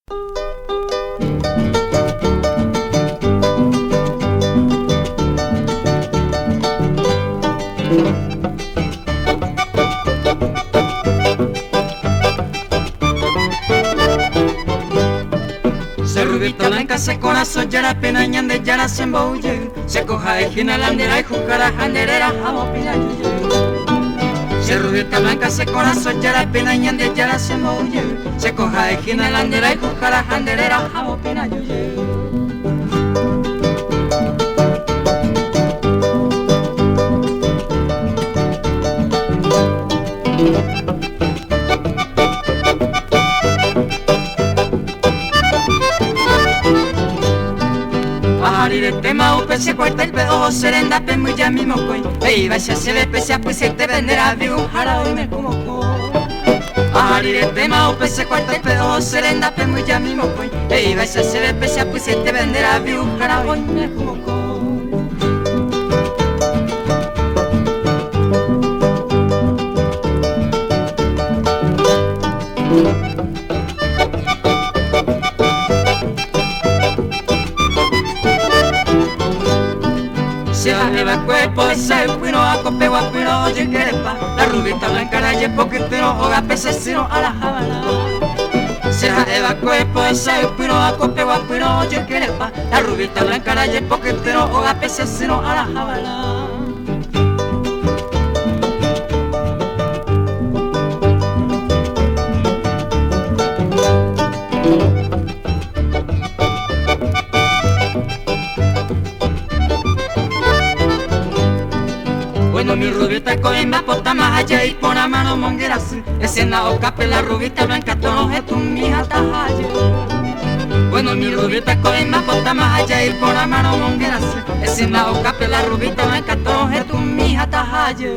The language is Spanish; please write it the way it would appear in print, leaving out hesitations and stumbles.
Se rubita blanca se corazón yara pena ñande yara se embouye se coja de gina landera y jujara janderera jamopina yuye. Se rubita blanca se corazón yara pena ñande yara se embouye se coja de gina landera y jujara janderera jamopina yuye. De tema upe se corta el pedo serenda pe muy ya mismo coin e va se le pese pues se te venderá viu jara hoy me como co ari de tema upe se corta el pedo serenda pe muy ya mismo coin e va se le pese pues se te venderá viu jara hoy me como co. Se bajeba el cuerpo de ese cuino a cope guapuino oye que pa la rubita blanca la ye poquitino oga pececino a la Habana. Se bajeba el cuerpo de ese cuino a cope guapuino oye que pa la rubita blanca la ye poquitino oga pececino a la Habana. Bueno, mi rubita coimba pota más allá y pon a mano mongueras. Escena o cape la rubita blanca tono es tu mija tajaye. Bueno, mi rubita coimba pota más allá y pon a mano mongueras. Escena o cape la rubita blanca tono es tu mija tajaye.